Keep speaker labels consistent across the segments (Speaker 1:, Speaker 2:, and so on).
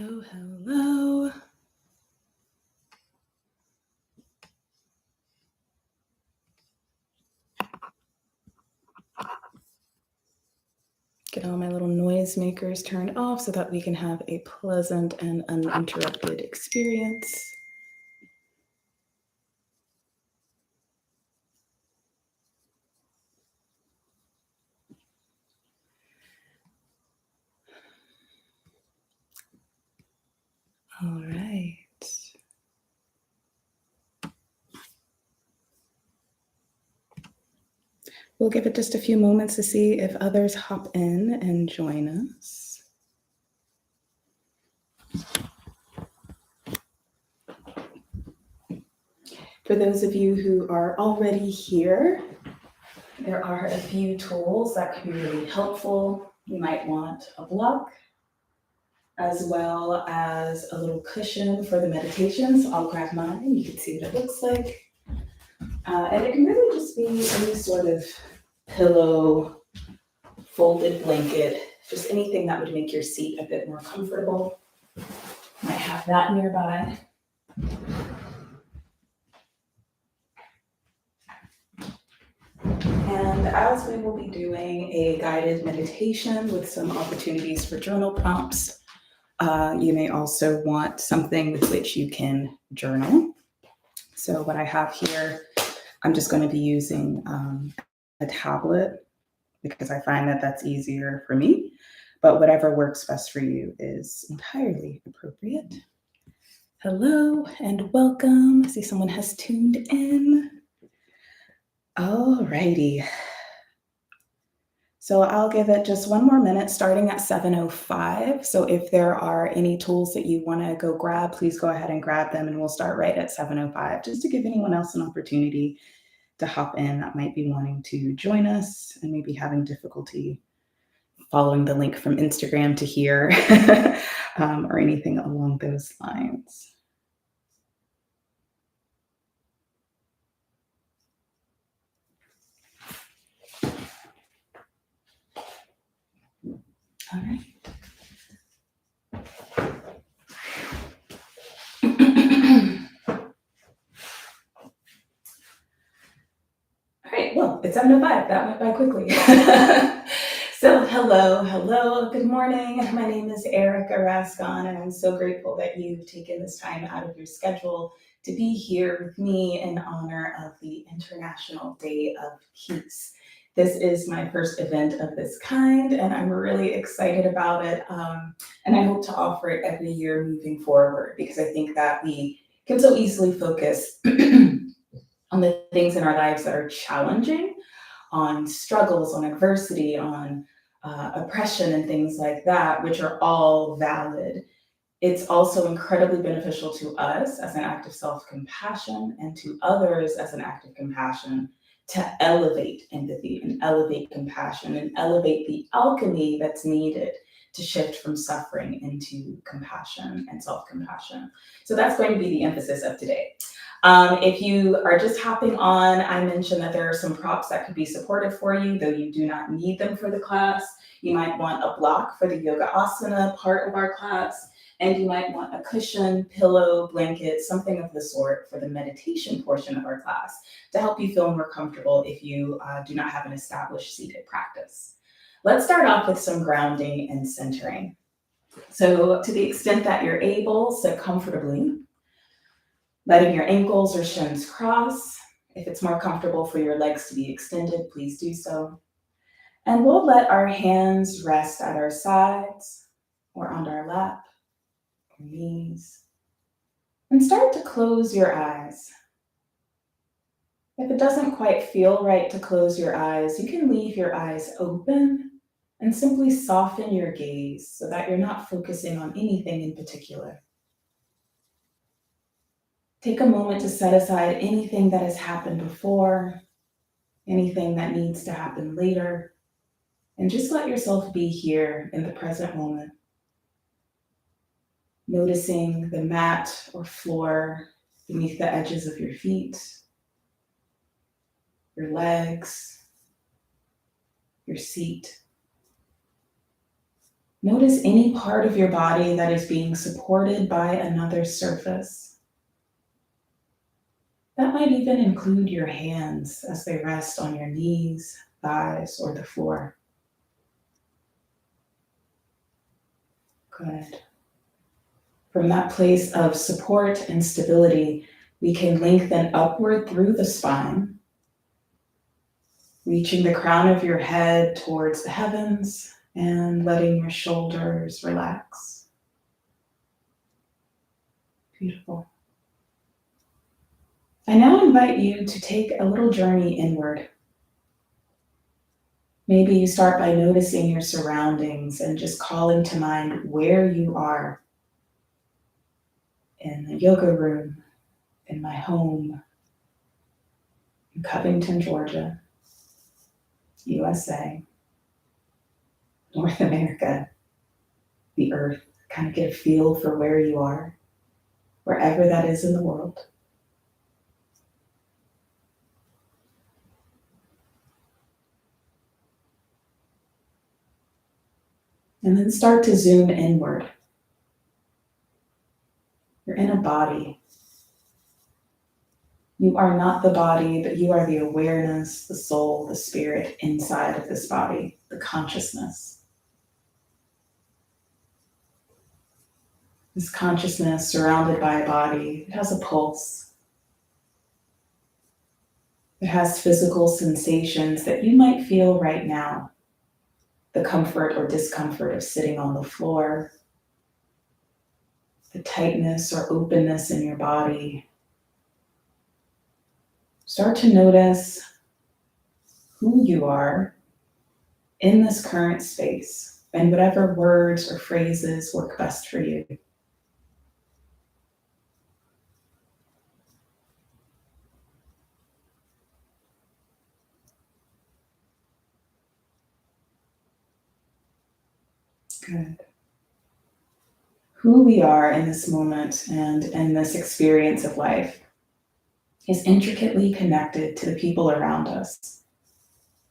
Speaker 1: Hello, hello. Get all my little noisemakers turned off so that we can have a pleasant and uninterrupted experience. All right. We'll give it just a few moments to see if others hop in and join us. For those of you who are already here, there are a few tools that could be really helpful. You might want a block, as well as a little cushion for the meditation. So I'll grab mine. You can see what it looks like. And it can really just be any sort of pillow, folded blanket, just anything that would make your seat a bit more comfortable. Might have that nearby. And as we will be doing a guided meditation with some opportunities for journal prompts, you may also want something with which you can journal. So what I have here, I'm just going to be using a tablet because I find that that's easier for me, but whatever works best for you is entirely appropriate. Hello and welcome. I see someone has tuned in. All righty. So I'll give it just one more minute starting at 7:05. So if there are any tools that you want to go grab, please go ahead and grab them and we'll start right at 7:05 just to give anyone else an opportunity to hop in that might be wanting to join us and maybe having difficulty following the link from Instagram to here or anything along those lines. All right. All right, well, it's 7:05. That went by quickly. So hello, good morning. My name is Erica Rascon, and I'm so grateful that you've taken this time out of your schedule to be here with me in honor of the International Day of Peace. This is my first event of this kind, and I'm really excited about it. And I hope to offer it every year moving forward because I think that we can so easily focus on the things in our lives that are challenging, on struggles, on adversity, on oppression and things like that, which are all valid. It's also incredibly beneficial to us as an act of self-compassion and to others as an act of compassion to elevate empathy and elevate compassion and elevate the alchemy that's needed to shift from suffering into compassion and self-compassion. So that's going to be the emphasis of today. If you are just hopping on, I mentioned that there are some props that could be supportive for you, though you do not need them for the class. You might want a block for the yoga asana part of our class, and you might want a cushion, pillow, blanket, something of the sort for the meditation portion of our class to help you feel more comfortable if you do not have an established seated practice. Let's start off with some grounding and centering. So to the extent that you're able, sit comfortably, letting your ankles or shins cross. If it's more comfortable for your legs to be extended, please do so. And we'll let our hands rest at our sides or on our lap or knees. And start to close your eyes. If it doesn't quite feel right to close your eyes, you can leave your eyes open and simply soften your gaze so that you're not focusing on anything in particular. Take a moment to set aside anything that has happened before, anything that needs to happen later, and just let yourself be here in the present moment. Noticing the mat or floor beneath the edges of your feet, your legs, your seat. Notice any part of your body that is being supported by another surface. That might even include your hands as they rest on your knees, thighs, or the floor. Good. From that place of support and stability, we can lengthen upward through the spine, reaching the crown of your head towards the heavens and letting your shoulders relax. Beautiful. I now invite you to take a little journey inward. Maybe you start by noticing your surroundings and just calling to mind where you are. In the yoga room, in my home, in Covington, Georgia, USA, North America, the earth. Kind of get a feel for where you are, wherever that is in the world. And then start to zoom inward. You're in a body. You are not the body, but you are the awareness, the soul, the spirit inside of this body, the consciousness. This consciousness surrounded by a body, it has a pulse. It has physical sensations that you might feel right now. The comfort or discomfort of sitting on the floor, the tightness or openness in your body. Start to notice who you are in this current space and whatever words or phrases work best for you. Good. Who we are in this moment and in this experience of life is intricately connected to the people around us.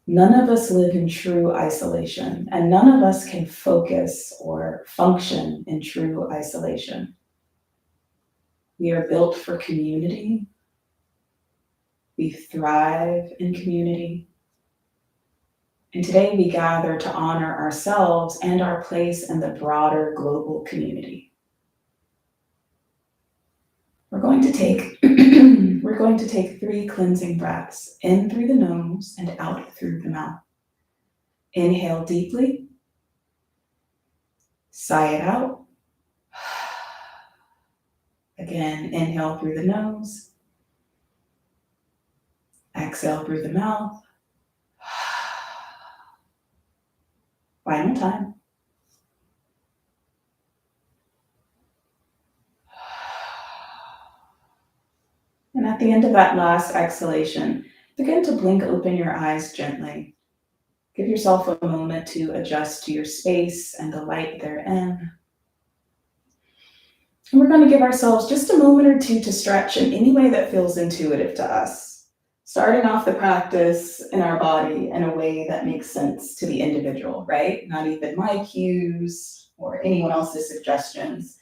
Speaker 1: None of us live in true isolation, and none of us can focus or function in true isolation. We are built for community. We thrive in community. And today we gather to honor ourselves and our place in the broader global community. We're going to take 3 cleansing breaths, in through the nose and out through the mouth. Inhale deeply, sigh it out. Again, inhale through the nose, exhale through the mouth. Final time. And at the end of that last exhalation, begin to blink open your eyes gently. Give yourself a moment to adjust to your space and the light therein. And we're going to give ourselves just a moment or two to stretch in any way that feels intuitive to us. Starting off the practice in our body in a way that makes sense to the individual, right? Not even my cues or anyone else's suggestions.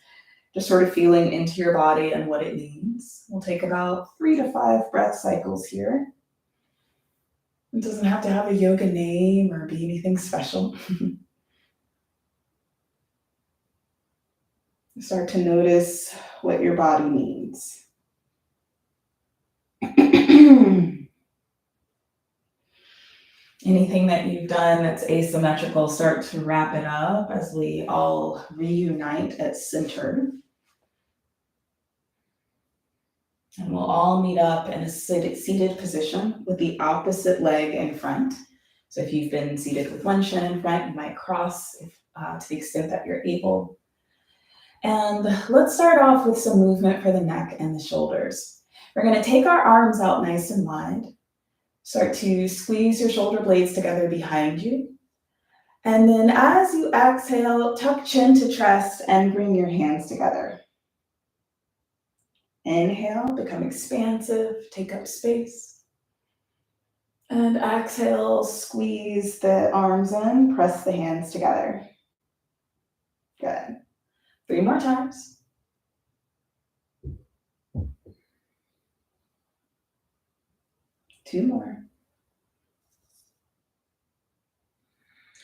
Speaker 1: Just sort of feeling into your body and what it needs. We'll take about 3 to 5 breath cycles here. It doesn't have to have a yoga name or be anything special. Start to notice what your body needs. Anything that you've done that's asymmetrical, start to wrap it up as we all reunite at center. And we'll all meet up in a seated position with the opposite leg in front. So if you've been seated with one shin in front, you might cross to the extent that you're able. And let's start off with some movement for the neck and the shoulders. We're going to take our arms out nice and wide. Start to squeeze your shoulder blades together behind you. And then as you exhale, tuck chin to chest and bring your hands together. Inhale, become expansive, take up space. And exhale, squeeze the arms in, press the hands together. Good. 3 more times. Two more.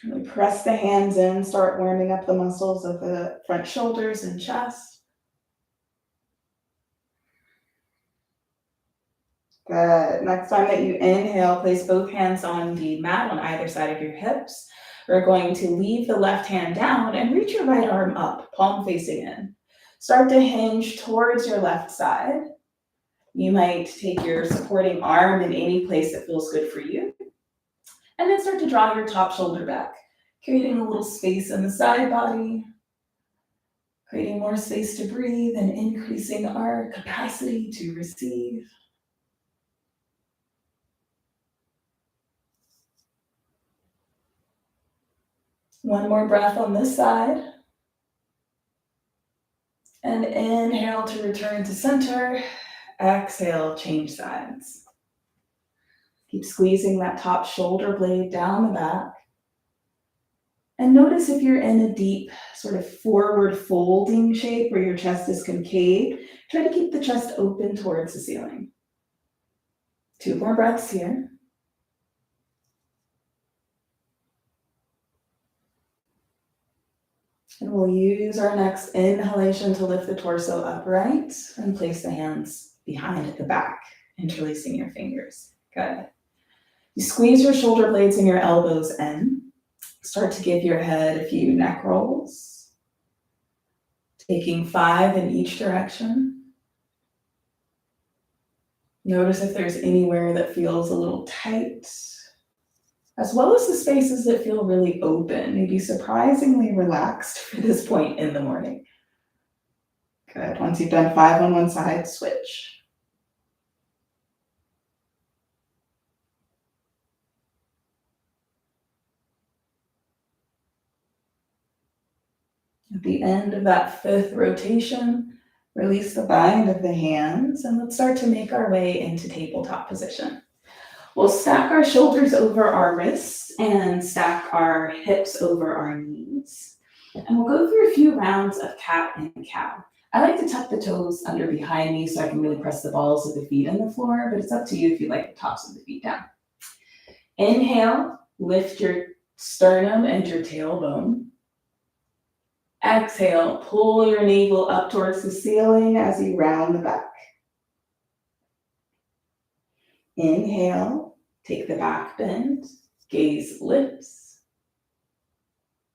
Speaker 1: And press the hands in, start warming up the muscles of the front shoulders and chest. Good. Next time that you inhale, place both hands on the mat on either side of your hips. We're going to leave the left hand down and reach your right arm up, palm facing in. Start to hinge towards your left side. You might take your supporting arm in any place that feels good for you. And then start to draw your top shoulder back, creating a little space in the side body, creating more space to breathe and increasing our capacity to receive. One more breath on this side. And inhale to return to center. Exhale, change sides. Keep squeezing that top shoulder blade down the back. And notice if you're in a deep sort of forward folding shape where your chest is concave, try to keep the chest open towards the ceiling. 2 more breaths here. And we'll use our next inhalation to lift the torso upright and place the hands behind the back, interlacing your fingers. Good. You squeeze your shoulder blades and your elbows in. Start to give your head a few neck rolls, taking 5 in each direction. Notice if there's anywhere that feels a little tight, as well as the spaces that feel really open, maybe surprisingly relaxed for this point in the morning. Good. Once you've done 5 on one side, switch. At the end of that 5th rotation, release the bind of the hands, and let's start to make our way into tabletop position. We'll stack our shoulders over our wrists and stack our hips over our knees. And we'll go through a few rounds of cat and cow. I like to tuck the toes under behind me so I can really press the balls of the feet on the floor, but it's up to you if you like the tops of the feet down. Inhale, lift your sternum and your tailbone. Exhale, pull your navel up towards the ceiling as you round the back. Inhale, take the back bend, gaze lips.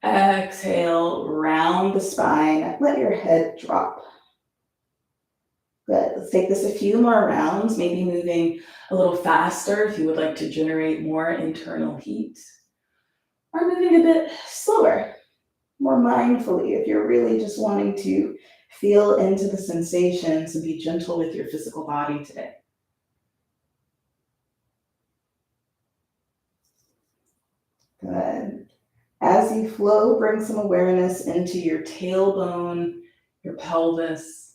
Speaker 1: Exhale, round the spine, let your head drop. Good, let's take this a few more rounds, maybe moving a little faster if you would like to generate more internal heat, or moving a bit slower, more mindfully if you're really just wanting to feel into the sensations and be gentle with your physical body today. Good. As you flow, bring some awareness into your tailbone, your pelvis,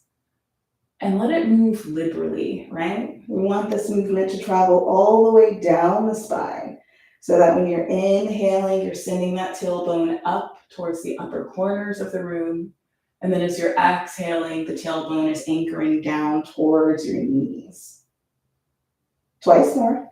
Speaker 1: and let it move liberally, right? We want this movement to travel all the way down the spine so that when you're inhaling, you're sending that tailbone up towards the upper corners of the room. And then as you're exhaling, the tailbone is anchoring down towards your knees. Twice more.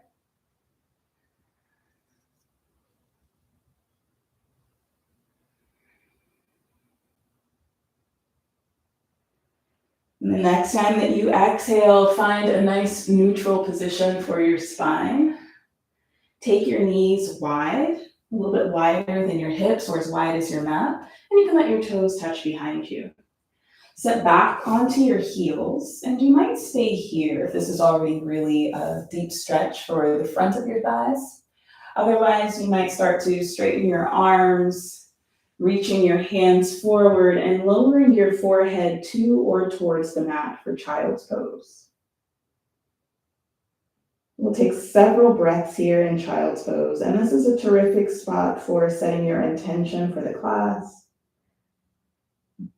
Speaker 1: And the next time that you exhale, find a nice neutral position for your spine. Take your knees wide, a little bit wider than your hips or as wide as your mat, and you can let your toes touch behind you. Set back onto your heels, and you might stay here if this is already really a deep stretch for the front of your thighs. Otherwise, you might start to straighten your arms, reaching your hands forward and lowering your forehead to or towards the mat for child's pose. We'll take several breaths here in child's pose, and this is a terrific spot for setting your intention for the class,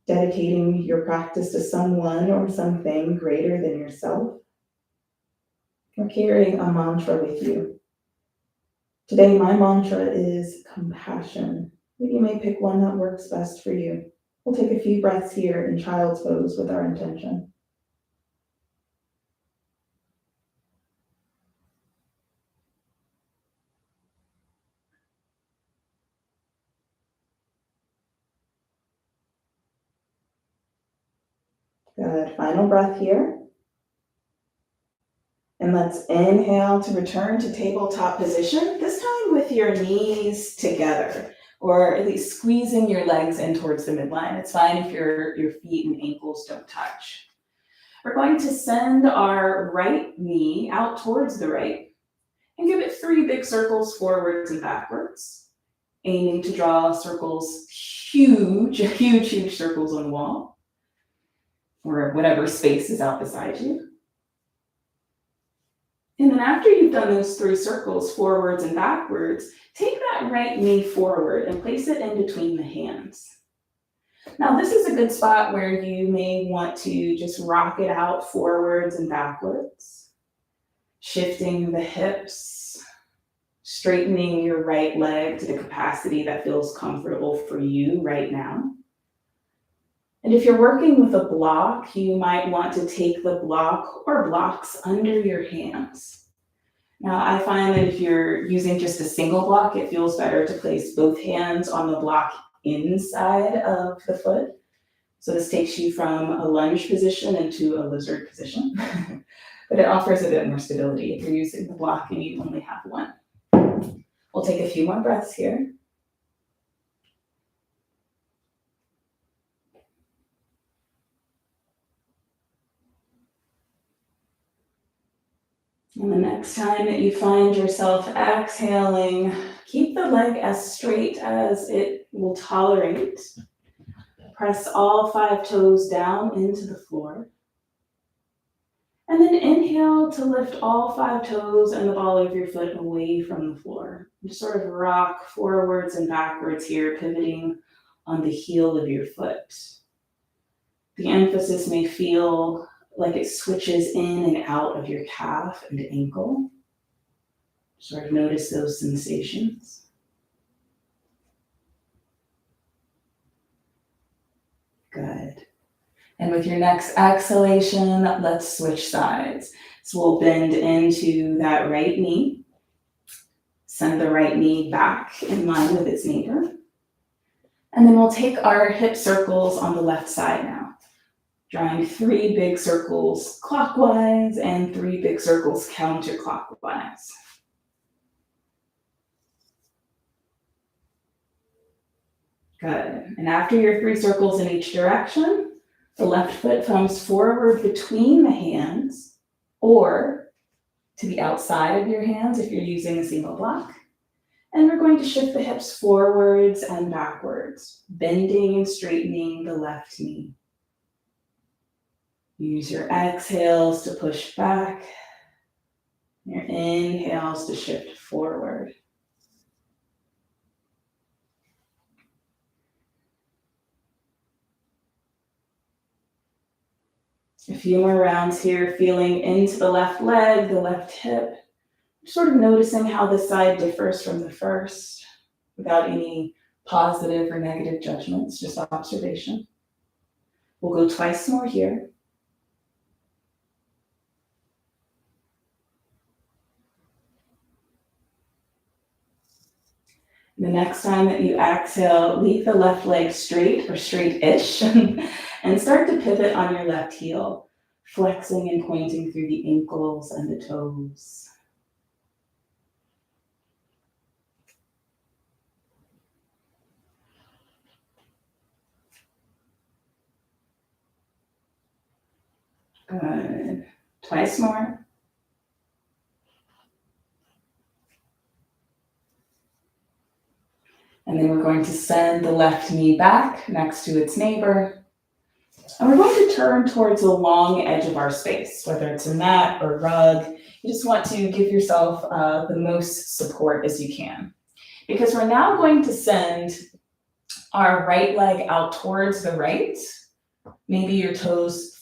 Speaker 1: dedicating your practice to someone or something greater than yourself, or carrying a mantra with you. Today, my mantra is compassion. You may pick one that works best for you. We'll take a few breaths here in child's pose with our intention. Good. Final breath here. And let's inhale to return to tabletop position, this time with your knees together, or at least squeezing your legs in towards the midline. It's fine if your feet and ankles don't touch. We're going to send our right knee out towards the right and give it 3 big circles forwards and backwards, aiming to draw circles, huge circles on the wall, or whatever space is out beside you. And then after you've done those 3 circles, forwards and backwards, take that right knee forward and place it in between the hands. Now, this is a good spot where you may want to just rock it out forwards and backwards, shifting the hips, straightening your right leg to the capacity that feels comfortable for you right now. And if you're working with a block, you might want to take the block or blocks under your hands. Now, I find that if you're using just a single block, it feels better to place both hands on the block inside of the foot. So this takes you from a lunge position into a lizard position, but it offers a bit more stability if you're using the block and you only have one. We'll take a few more breaths here. And the next time that you find yourself exhaling, keep the leg as straight as it will tolerate. Press all 5 toes down into the floor. And then inhale to lift all 5 toes and the ball of your foot away from the floor. Just sort of rock forwards and backwards here, pivoting on the heel of your foot. The emphasis may feel like it switches in and out of your calf and ankle. Sort of notice those sensations. Good. And with your next exhalation, let's switch sides. So we'll bend into that right knee. Send the right knee back in line with its neighbor. And then we'll take our hip circles on the left side now. Drawing 3 big circles clockwise and 3 big circles counterclockwise. Good. And after your 3 circles in each direction, the left foot comes forward between the hands or to the outside of your hands if you're using a single block. And we're going to shift the hips forwards and backwards, bending and straightening the left knee. Use your exhales to push back, your inhales to shift forward. A few more rounds here, feeling into the left leg, the left hip, sort of noticing how this side differs from the first without any positive or negative judgments, just observation. We'll go twice more here. The next time that you exhale, leave the left leg straight or straight-ish and start to pivot on your left heel, flexing and pointing through the ankles and the toes. Good. Twice more. And then we're going to send the left knee back next to its neighbor. And we're going to turn towards the long edge of our space, whether it's a mat or rug. You just want to give yourself the most support as you can. Because we're now going to send our right leg out towards the right. Maybe your toes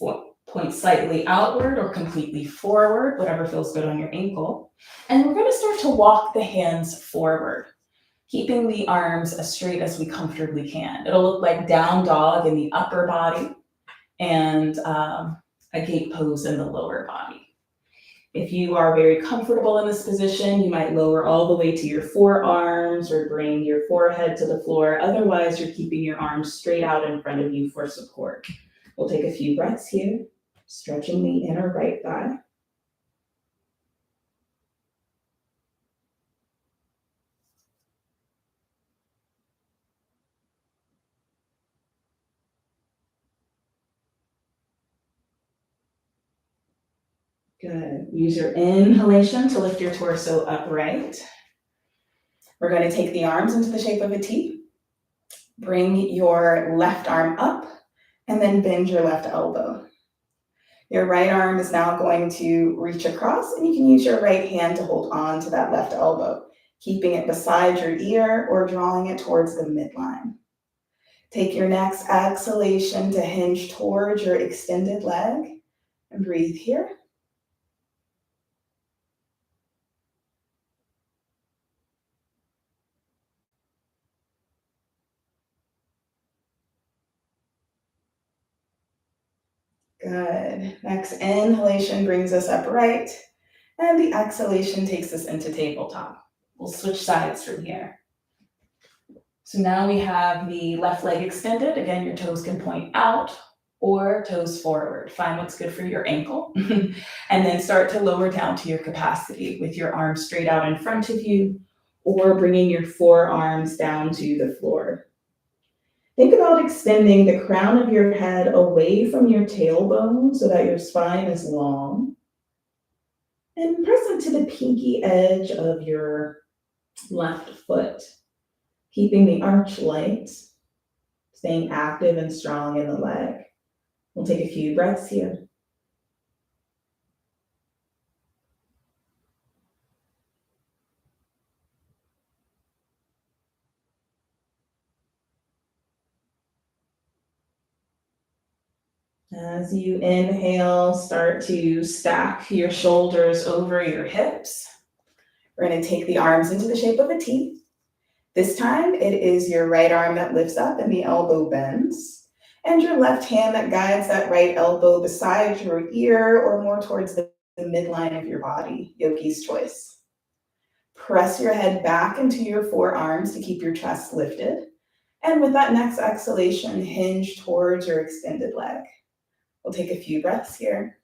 Speaker 1: point slightly outward or completely forward, whatever feels good on your ankle. And we're going to start to walk the hands forward. keeping the arms as straight as we comfortably can. It'll look like down dog in the upper body and a gate pose in the lower body. If you are very comfortable in this position, you might lower all the way to your forearms or bring your forehead to the floor. Otherwise, you're keeping your arms straight out in front of you for support. We'll take a few breaths here, stretching the inner right thigh. Good. Use your inhalation to lift your torso upright. We're going to take the arms into the shape of a T. Bring your left arm up and then bend your left elbow. Your right arm is now going to reach across, and you can use your right hand to hold on to that left elbow, keeping it beside your ear or drawing it towards the midline. Take your next exhalation to hinge towards your extended leg and breathe here. Good. Next inhalation brings us upright, and the exhalation takes us into tabletop. We'll switch sides from here. So now we have the left leg extended. Again, your toes can point out or toes forward. Find what's good for your ankle. And then start to lower down to your capacity with your arms straight out in front of you or bringing your forearms down to the floor. Think about extending the crown of your head away from your tailbone so that your spine is long. And press into the pinky edge of your left foot, keeping the arch light, staying active and strong in the leg. We'll take a few breaths here. As you inhale, start to stack your shoulders over your hips. We're going to take the arms into the shape of a T. This time, it is your right arm that lifts up and the elbow bends, and your left hand that guides that right elbow beside your ear or more towards the midline of your body, yogi's choice. Press your head back into your forearms to keep your chest lifted. And with that next exhalation, hinge towards your extended leg. We'll take a few breaths here.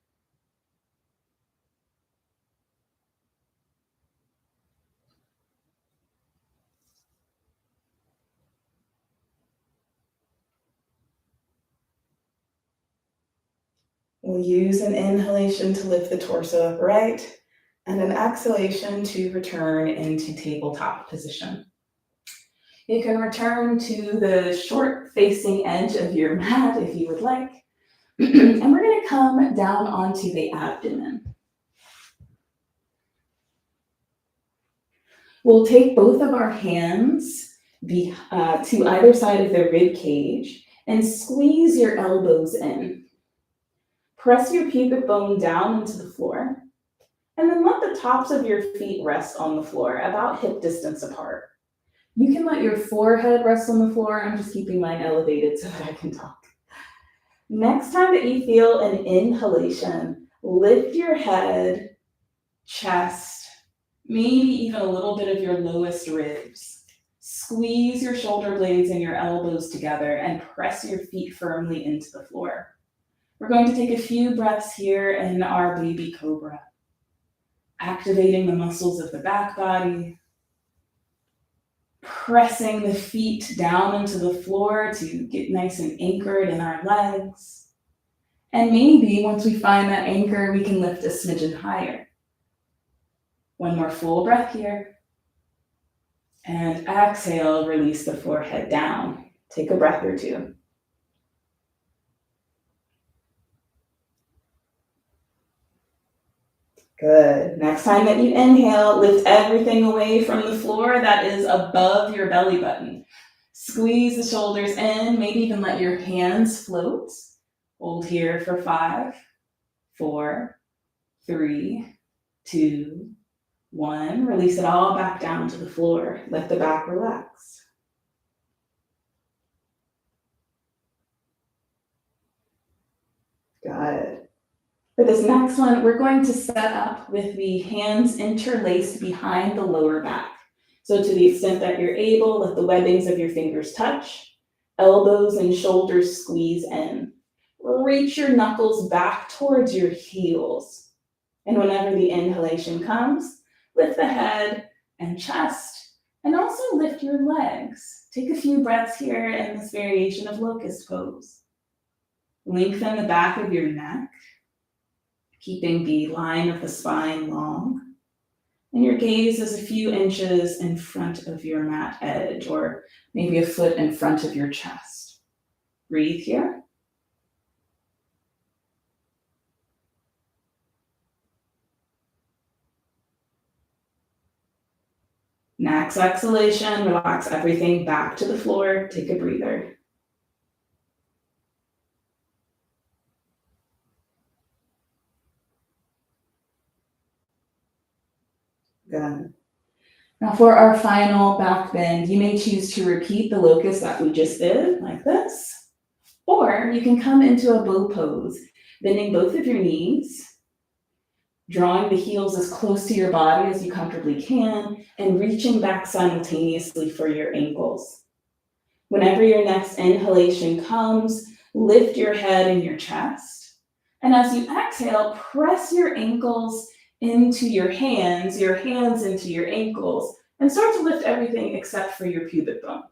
Speaker 1: We'll use an inhalation to lift the torso upright and an exhalation to return into tabletop position. You can return to the short facing edge of your mat if you would like. And we're going to come down onto the abdomen. We'll take both of our hands to either side of the rib cage and squeeze your elbows in. Press your pubic bone down into the floor, and then let the tops of your feet rest on the floor, about hip distance apart. You can let your forehead rest on the floor. I'm just keeping mine elevated so that I can talk. Next time that you feel an inhalation, lift your head, chest, maybe even a little bit of your lowest ribs. Squeeze your shoulder blades and your elbows together and press your feet firmly into the floor. We're going to take a few breaths here in our baby cobra, activating the muscles of the back body, pressing the feet down into the floor to get nice and anchored in our legs. And maybe once we find that anchor, we can lift a smidgen higher. One more full breath here. And exhale, release the forehead down. Take a breath or two. Good. Next time that you inhale, lift everything away from the floor that is above your belly button. Squeeze the shoulders in, maybe even let your hands float. Hold here for 5, 4, 3, 2, 1, release it all back down to the floor. Let the back relax. Good. For this next one, we're going to set up with the hands interlaced behind the lower back. So to the extent that you're able, let the webbings of your fingers touch, elbows and shoulders squeeze in. Reach your knuckles back towards your heels. And whenever the inhalation comes, lift the head and chest, and also lift your legs. Take a few breaths here in this variation of locust pose. Lengthen the back of your neck, keeping the line of the spine long. And your gaze is a few inches in front of your mat edge, or maybe a foot in front of your chest. Breathe here. Next exhalation, relax everything back to the floor. Take a breather. Good. Now for our final back bend, you may choose to repeat the locust that we just did, like this. Or you can come into a bow pose, bending both of your knees, drawing the heels as close to your body as you comfortably can, and reaching back simultaneously for your ankles. Whenever your next inhalation comes, lift your head and your chest. And as you exhale, press your ankles into your hands into your ankles, and start to lift everything except for your pubic bone.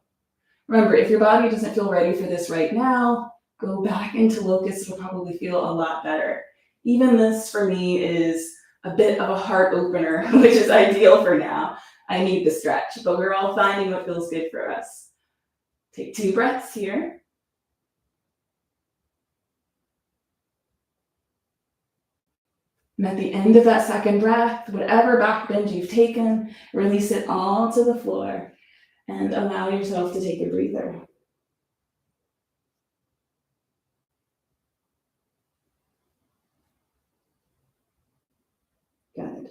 Speaker 1: Remember, if your body doesn't feel ready for this right now, go back into locust. It'll probably feel a lot better. Even this for me is a bit of a heart opener, which is ideal for now. I need the stretch, but we're all finding what feels good for us. Take 2 breaths here. And at the end of that second breath, whatever back bend you've taken, release it all to the floor and allow yourself to take a breather. Good.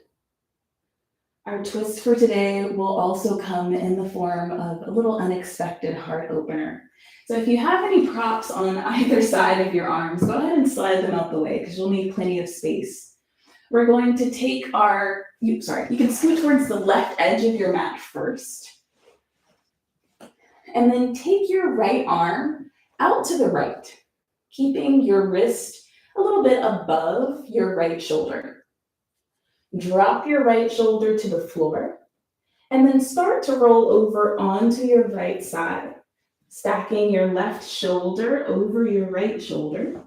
Speaker 1: Our twist for today will also come in the form of a little unexpected heart opener. So if you have any props on either side of your arms, go ahead and slide them out the way because you'll need plenty of space. We're going to take you can scoot towards the left edge of your mat first. And then take your right arm out to the right, keeping your wrist a little bit above your right shoulder. Drop your right shoulder to the floor, and then start to roll over onto your right side, stacking your left shoulder over your right shoulder,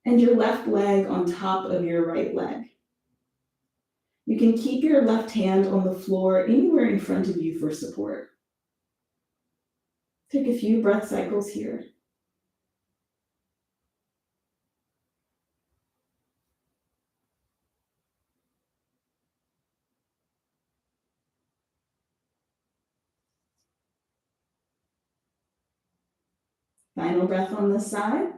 Speaker 1: and your left leg on top of your right leg. You can keep your left hand on the floor anywhere in front of you for support. Take a few breath cycles here. Final breath on this side.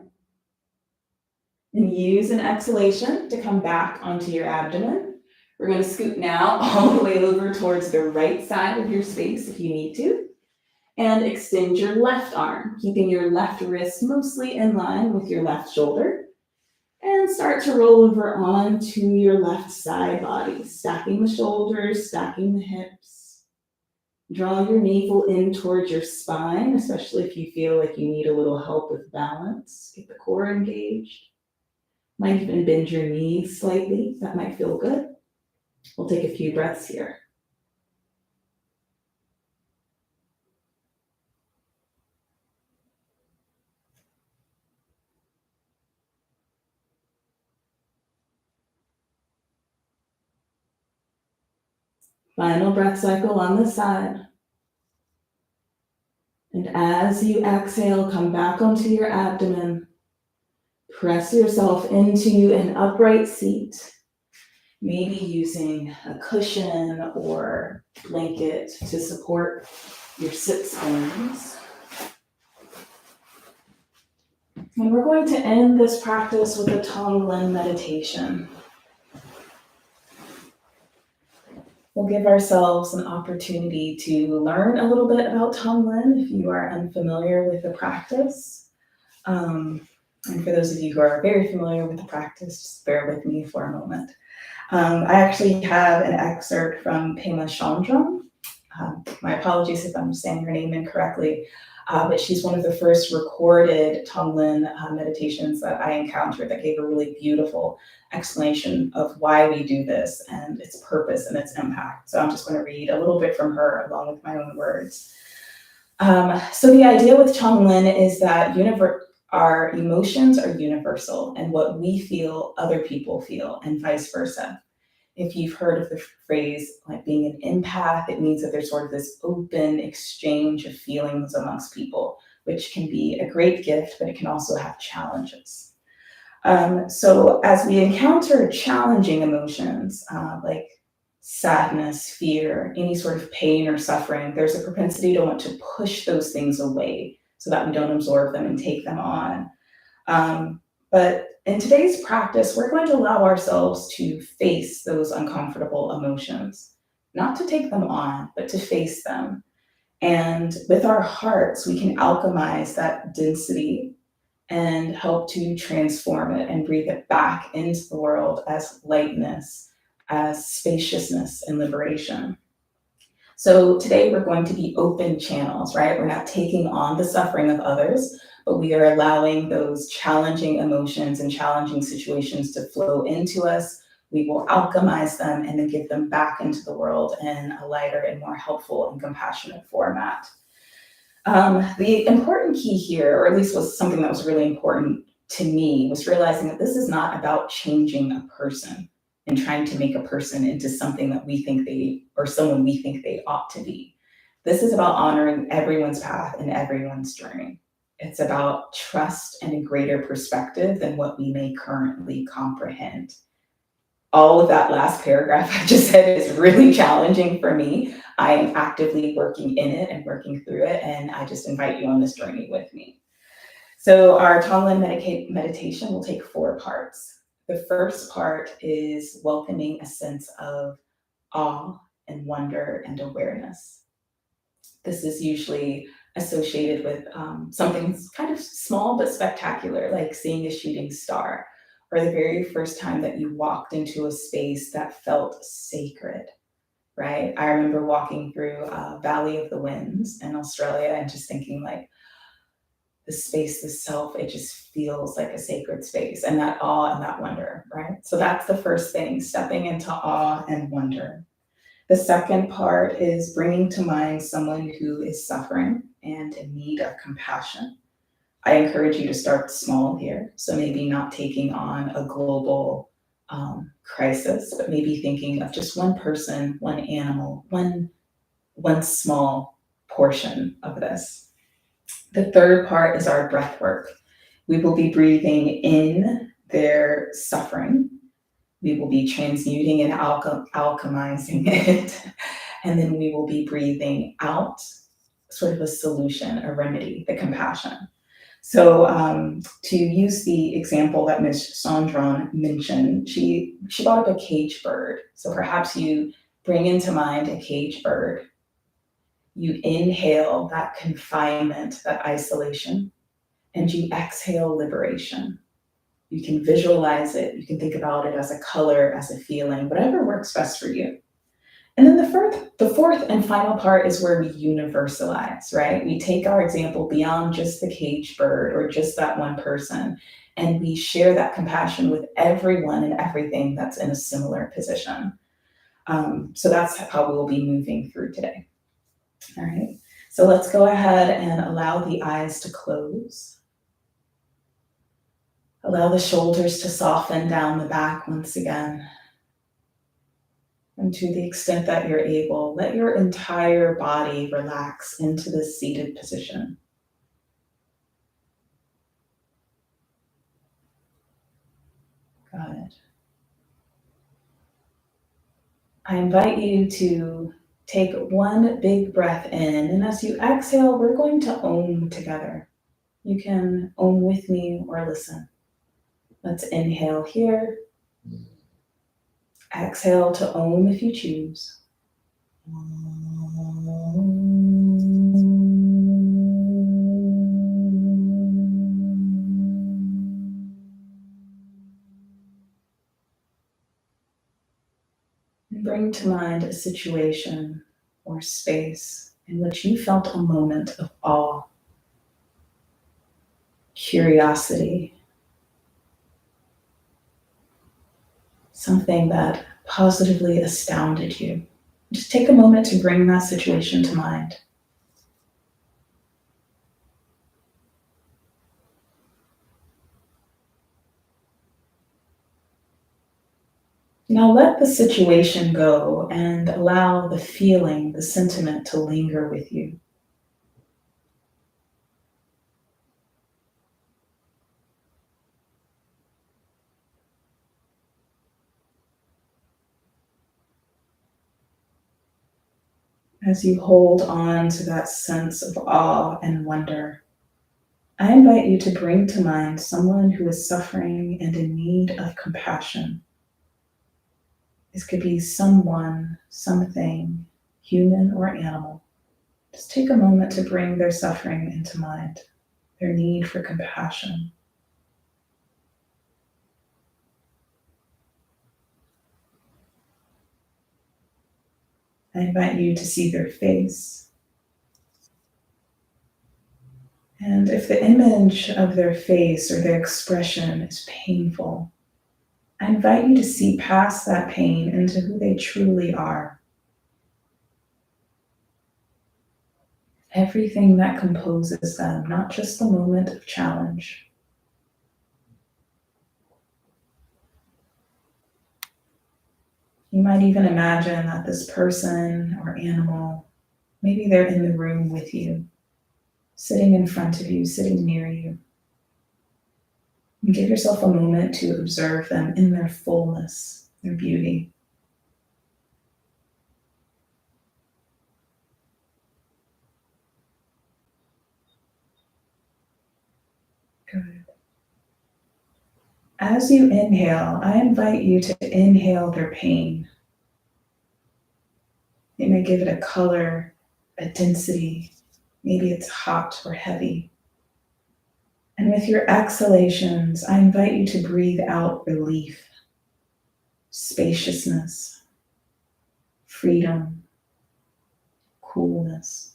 Speaker 1: And use an exhalation to come back onto your abdomen. We're going to scoot now all the way over towards the right side of your space if you need to. And extend your left arm, keeping your left wrist mostly in line with your left shoulder. And start to roll over onto your left side body, stacking the shoulders, stacking the hips. Draw your navel in towards your spine, especially if you feel like you need a little help with balance. Get the core engaged. Might even bend your knees slightly. That might feel good. We'll take a few breaths here. Final breath cycle on this side. And as you exhale, come back onto your abdomen. Press yourself into an upright seat, maybe using a cushion or blanket to support your sits bones. And we're going to end this practice with a Tonglen meditation. We'll give ourselves an opportunity to learn a little bit about Tonglen if you are unfamiliar with the practice. And for those of you who are very familiar with the practice, just bear with me for a moment. I actually have an excerpt from Pema Chandram. My apologies if I'm saying her name incorrectly, but she's one of the first recorded Tonglen meditations that I encountered that gave a really beautiful explanation of why we do this and its purpose and its impact. So I'm just going to read a little bit from her along with my own words. So the idea with Tonglen is that our emotions are universal, and what we feel, other people feel, and vice versa. If you've heard of the phrase like being an empath, it means that there's sort of this open exchange of feelings amongst people, which can be a great gift, but it can also have challenges. So as we encounter challenging emotions, like sadness, fear, any sort of pain or suffering, there's a propensity to want to push those things away so that we don't absorb them and take them on. But in today's practice, we're going to allow ourselves to face those uncomfortable emotions, not to take them on, but to face them. And with our hearts, we can alchemize that density and help to transform it and breathe it back into the world as lightness, as spaciousness and liberation. So today we're going to be open channels, right? We're not taking on the suffering of others, but we are allowing those challenging emotions and challenging situations to flow into us. We will alchemize them and then give them back into the world in a lighter and more helpful and compassionate format. The important key here, or at least was something that was really important to me, was realizing that this is not about changing a person and trying to make a person into something that we think or someone we think they ought to be. This is about honoring everyone's path and everyone's journey. It's about trust and a greater perspective than what we may currently comprehend. All of that last paragraph I just said is really challenging for me. I am actively working in it and working through it, and I just invite you on this journey with me. So our Tonglen meditation will take 4 parts. The first part is welcoming a sense of awe and wonder and awareness. This is usually associated with something kind of small but spectacular, like seeing a shooting star, or the very first time that you walked into a space that felt sacred, right? I remember walking through Valley of the Winds in Australia and just thinking like, the space, the self, it just feels like a sacred space, and that awe and that wonder, right? So that's the first thing, stepping into awe and wonder. The second part is bringing to mind someone who is suffering and in need of compassion. I encourage you to start small here. So maybe not taking on a global crisis, but maybe thinking of just one person, one animal, one small portion of this. The third part is our breath work. We will be breathing in their suffering. We will be transmuting and alchemizing it. And then we will be breathing out sort of a solution, a remedy, the compassion. So to use the example that Ms. Chandran mentioned, she brought up a cage bird. So perhaps you bring into mind a cage bird. You inhale that confinement, that isolation, and you exhale liberation. You can visualize it. You can think about it as a color, as a feeling, whatever works best for you. And then the fourth and final part is where we universalize, right? We take our example beyond just the cage bird or just that one person, and we share that compassion with everyone and everything that's in a similar position. So that's how we'll be moving through today. All right, so let's go ahead and allow the eyes to close. Allow the shoulders to soften down the back once again. And to the extent that you're able, let your entire body relax into this seated position. Good. I invite you to take one big breath in, and as you exhale, we're going to Om together. You can Om with me or listen. Let's inhale here. Exhale to Om if you choose. Bring to mind a situation or space in which you felt a moment of awe, curiosity, something that positively astounded you. Just take a moment to bring that situation to mind. Now let the situation go and allow the feeling, the sentiment to linger with you. As you hold on to that sense of awe and wonder, I invite you to bring to mind someone who is suffering and in need of compassion. This could be someone, something, human or animal. Just take a moment to bring their suffering into mind, their need for compassion. I invite you to see their face. And if the image of their face or their expression is painful, I invite you to see past that pain into who they truly are. Everything that composes them, not just the moment of challenge. You might even imagine that this person or animal, maybe they're in the room with you, sitting in front of you, sitting near you. And give yourself a moment to observe them in their fullness, their beauty. Good. As you inhale, I invite you to inhale their pain. You may give it a color, a density. Maybe it's hot or heavy. And with your exhalations, I invite you to breathe out relief, spaciousness, freedom, coolness.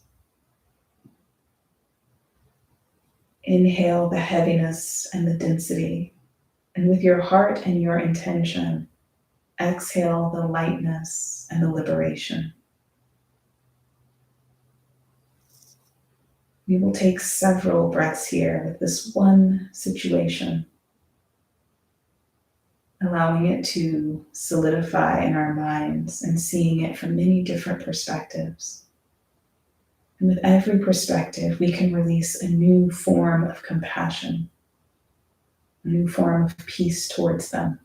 Speaker 1: Inhale the heaviness and the density. And with your heart and your intention, exhale the lightness and the liberation. We will take several breaths here with this one situation, allowing it to solidify in our minds and seeing it from many different perspectives. And with every perspective, we can release a new form of compassion, a new form of peace towards them.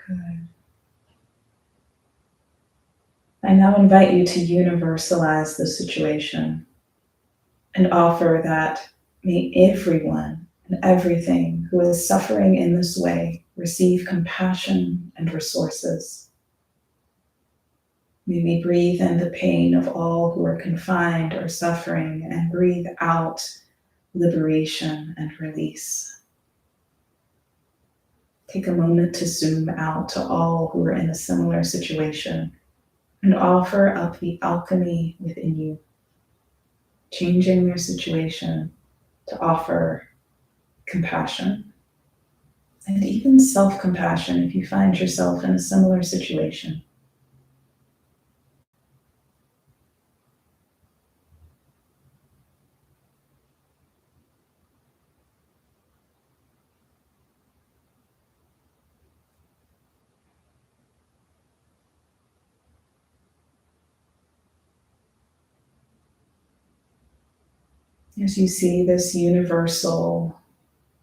Speaker 1: Good. I now invite you to universalize the situation and offer that may everyone and everything who is suffering in this way receive compassion and resources. May we breathe in the pain of all who are confined or suffering and breathe out liberation and release. Take a moment to zoom out to all who are in a similar situation and offer up the alchemy within you, changing their situation to offer compassion and even self-compassion if you find yourself in a similar situation. As you see this universal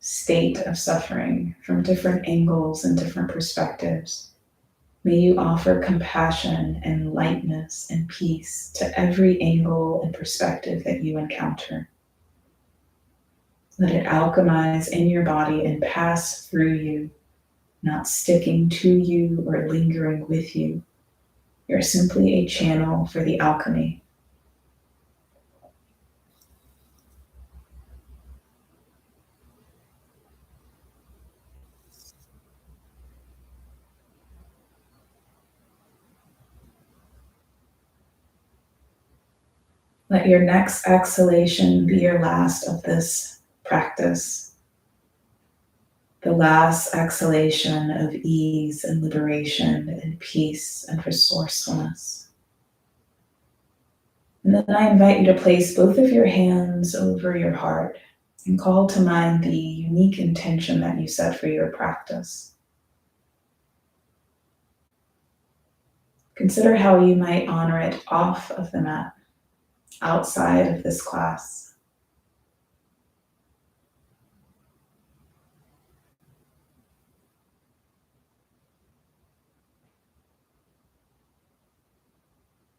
Speaker 1: state of suffering from different angles and different perspectives. May you offer compassion and lightness and peace to every angle and perspective that you encounter. Let it alchemize in your body and pass through you, not sticking to you or lingering with you. You're simply a channel for the alchemy. Let your next exhalation be your last of this practice, the last exhalation of ease and liberation and peace and resourcefulness. And then I invite you to place both of your hands over your heart and call to mind the unique intention that you set for your practice. Consider how you might honor it off of the mat, outside of this class.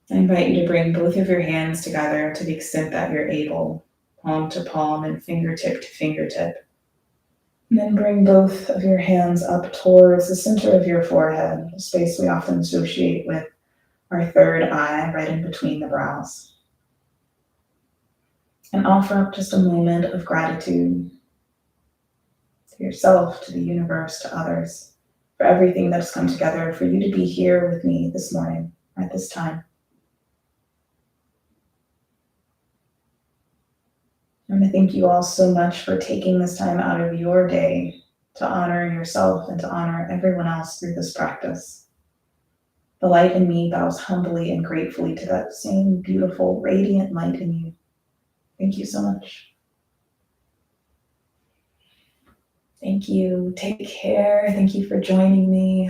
Speaker 1: I invite you to bring both of your hands together to the extent that you're able, palm to palm and fingertip to fingertip. And then bring both of your hands up towards the center of your forehead, a space we often associate with our third eye, right in between the brows. And offer up just a moment of gratitude to yourself, to the universe, to others, for everything that's come together for you to be here with me this morning, at this time. And I thank you all so much for taking this time out of your day to honor yourself and to honor everyone else through this practice. The light in me bows humbly and gratefully to that same beautiful, radiant light in you. Thank you so much. Thank you. Take care. Thank you for joining me.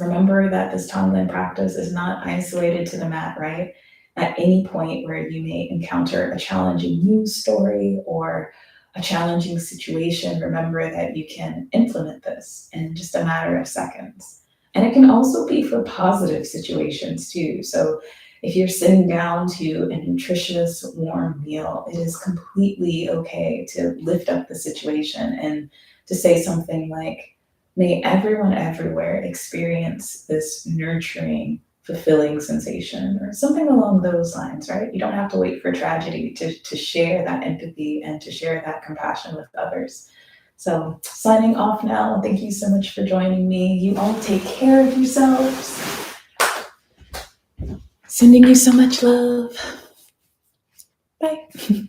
Speaker 1: Remember that this Tonglen practice is not isolated to the mat, right? At any point where you may encounter a challenging news story or a challenging situation, remember that you can implement this in just a matter of seconds. And it can also be for positive situations too. So if you're sitting down to a nutritious, warm meal, it is completely okay to lift up the situation and to say something like, may everyone everywhere experience this nurturing, fulfilling sensation, or something along those lines, right? You don't have to wait for tragedy to share that empathy and to share that compassion with others. So signing off now. Thank you so much for joining me. You all take care of yourselves. Sending you so much love. Bye.